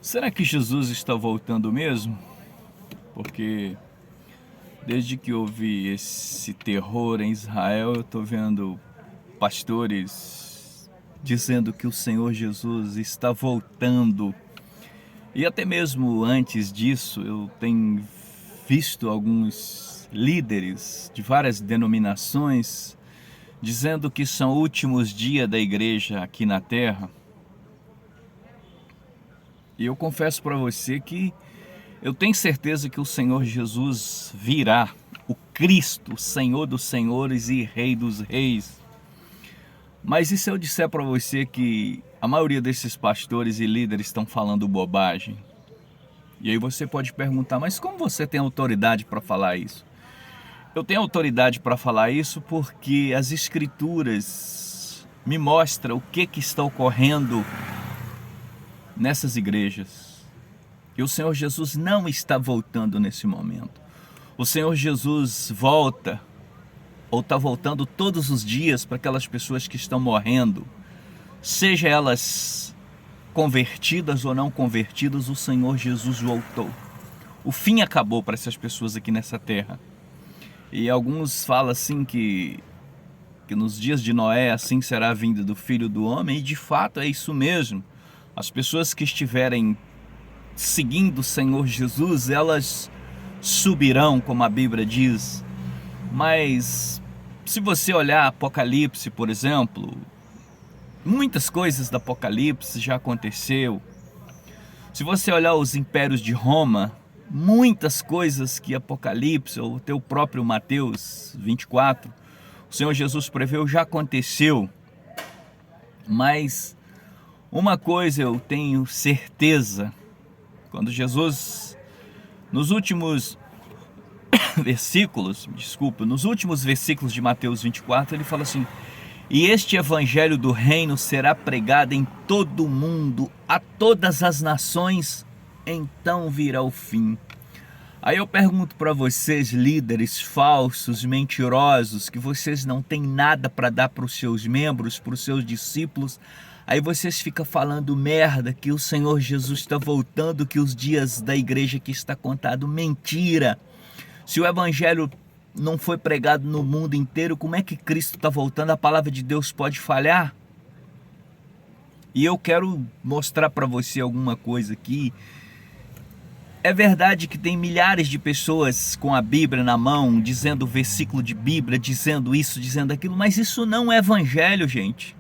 Será que Jesus está voltando mesmo? Porque desde que houve esse terror em Israel, eu estou vendo pastores dizendo que o Senhor Jesus está voltando. E até mesmo antes disso, eu tenho visto alguns líderes de várias denominações dizendo que são últimos dias da igreja aqui na terra. E eu confesso para você que eu tenho certeza que o Senhor Jesus virá, o Cristo, o Senhor dos senhores e Rei dos reis. Mas e se eu disser para você que a maioria desses pastores e líderes estão falando bobagem? E aí você pode perguntar, mas como você tem autoridade para falar isso? Eu tenho autoridade para falar isso porque as escrituras me mostram o que está ocorrendo nessas igrejas. E o Senhor Jesus não está voltando nesse momento. O Senhor Jesus volta, ou está voltando todos os dias para aquelas pessoas que estão morrendo. Seja elas convertidas ou não convertidas, o Senhor Jesus voltou. O fim acabou para essas pessoas aqui nessa terra. E alguns falam assim que nos dias de Noé assim será a vinda do Filho do Homem, e de fato é isso mesmo. As pessoas que estiverem seguindo o Senhor Jesus, elas subirão, como a Bíblia diz. Mas se você olhar Apocalipse, por exemplo, muitas coisas do Apocalipse já aconteceu. Se você olhar os impérios de Roma, muitas coisas que Apocalipse, ou teu próprio Mateus 24, o Senhor Jesus preveu, já aconteceu. Mas uma coisa eu tenho certeza, quando Jesus, nos últimos nos últimos versículos de Mateus 24, ele fala assim: e este evangelho do reino será pregado em todo o mundo, a todas as nações, então virá o fim. Aí eu pergunto para vocês, líderes falsos, mentirosos, que vocês não têm nada para dar para os seus membros, para os seus discípulos, aí vocês ficam falando merda, que o Senhor Jesus está voltando, que os dias da igreja que está contado. Mentira! Se o evangelho não foi pregado no mundo inteiro, como é que Cristo está voltando? A palavra de Deus pode falhar? E eu quero mostrar para você alguma coisa aqui. É verdade que tem milhares de pessoas com a Bíblia na mão, dizendo versículo de Bíblia, dizendo isso, dizendo aquilo, mas isso não é evangelho, gente.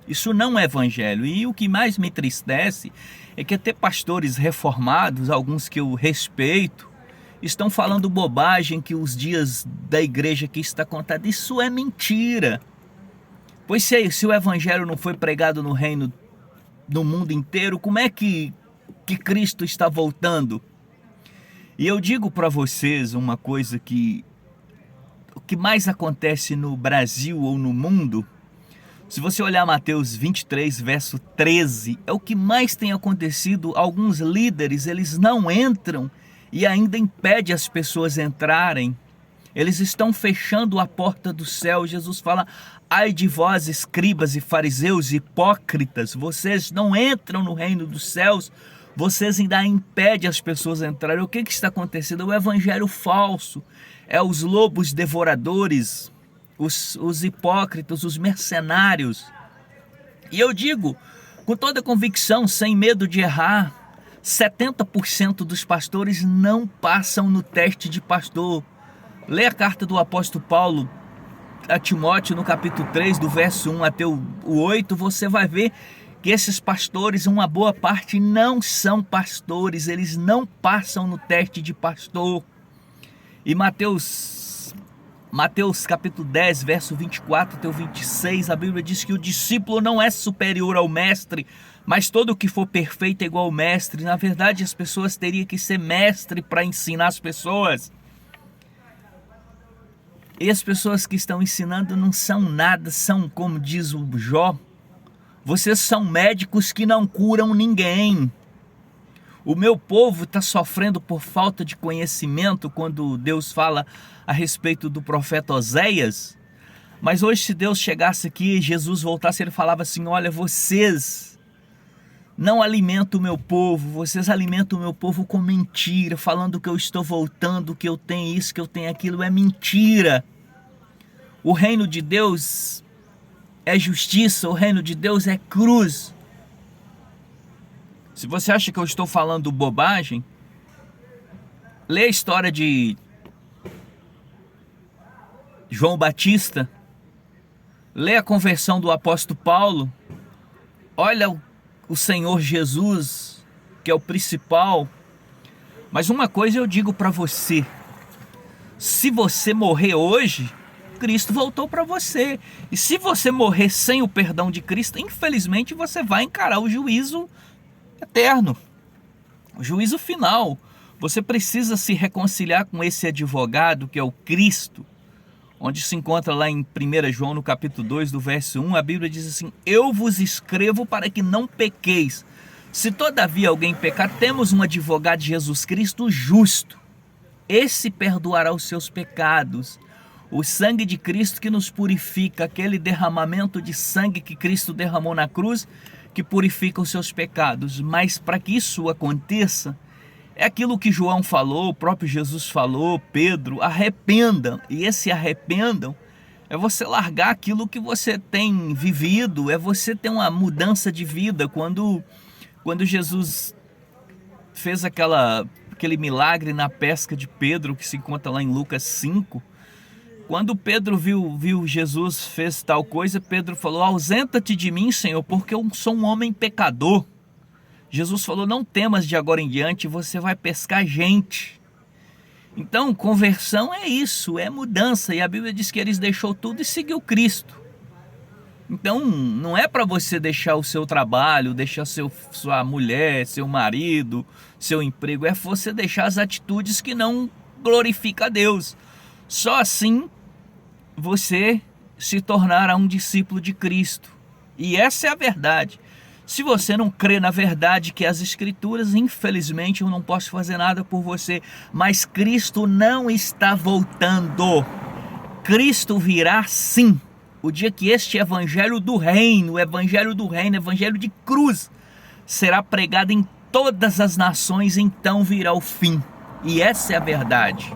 Isso não é evangelho. E o que mais me entristece é que até pastores reformados, alguns que eu respeito, estão falando bobagem, que os dias da igreja que está contado. Isso é mentira. Pois se o evangelho não foi pregado no reino, no mundo inteiro, como é que Cristo está voltando? E eu digo para vocês uma coisa, que o que mais acontece no Brasil ou no mundo, se você olhar Mateus 23, verso 13, é o que mais tem acontecido. Alguns líderes, eles não entram e ainda impede as pessoas entrarem. Eles estão fechando a porta do céu. Jesus fala: ai de vós, escribas e fariseus hipócritas, vocês não entram no reino dos céus, vocês ainda impedem as pessoas entrarem. O que está acontecendo? É o evangelho falso, é os lobos devoradores, os hipócritas, os mercenários. E eu digo com toda convicção, sem medo de errar, 70% dos pastores não passam no teste de pastor. Lê a carta do apóstolo Paulo a Timóteo no capítulo 3, do verso 1 até o 8, você vai ver que esses pastores, uma boa parte, não são pastores, eles não passam no teste de pastor. E Mateus capítulo 10, verso 24 até o 26, a Bíblia diz que o discípulo não é superior ao mestre, mas todo o que for perfeito é igual ao mestre. Na verdade, as pessoas teriam que ser mestre para ensinar as pessoas. E as pessoas que estão ensinando não são nada, são, como diz o Jó, vocês são médicos que não curam ninguém. O meu povo está sofrendo por falta de conhecimento, quando Deus fala a respeito do profeta Oséias. Mas hoje, se Deus chegasse aqui e Jesus voltasse, ele falava assim: olha, vocês não alimento o meu povo, vocês alimentam o meu povo com mentira, falando que eu estou voltando, que eu tenho isso, que eu tenho aquilo, é mentira. O reino de Deus é justiça, o reino de Deus é cruz. Se você acha que eu estou falando bobagem, lê a história de João Batista, lê a conversão do apóstolo Paulo, olha o Senhor Jesus, que é o principal. Mas uma coisa eu digo para você: se você morrer hoje, Cristo voltou para você. E se você morrer sem o perdão de Cristo, infelizmente você vai encarar o juízo eterno, o juízo final. Você precisa se reconciliar com esse advogado que é o Cristo, onde se encontra lá em 1 João, no capítulo 2, do verso 1, a Bíblia diz assim: eu vos escrevo para que não pequeis. Se todavia alguém pecar, temos um advogado, Jesus Cristo justo. Esse perdoará os seus pecados. O sangue de Cristo que nos purifica, aquele derramamento de sangue que Cristo derramou na cruz, que purifica os seus pecados. Mas para que isso aconteça, é aquilo que João falou, o próprio Jesus falou, Pedro: arrependam. E esse arrependam é você largar aquilo que você tem vivido, é você ter uma mudança de vida. Quando Jesus fez aquele milagre na pesca de Pedro, que se encontra lá em Lucas 5, quando Pedro viu Jesus fez tal coisa, Pedro falou: ausenta-te de mim, Senhor, porque eu sou um homem pecador. Jesus falou: não temas, de agora em diante você vai pescar gente. Então, conversão é isso, é mudança. E a Bíblia diz que eles deixou tudo e seguiu Cristo. Então, não é para você deixar o seu trabalho, deixar sua mulher, seu marido, seu emprego. É você deixar as atitudes que não glorificam a Deus. Só assim você se tornará um discípulo de Cristo. E essa é a verdade. Se você não crê na verdade que as Escrituras, infelizmente eu não posso fazer nada por você. Mas Cristo não está voltando. Cristo virá sim. O dia que este evangelho do reino, evangelho de cruz, será pregado em todas as nações, então virá o fim. E essa é a verdade.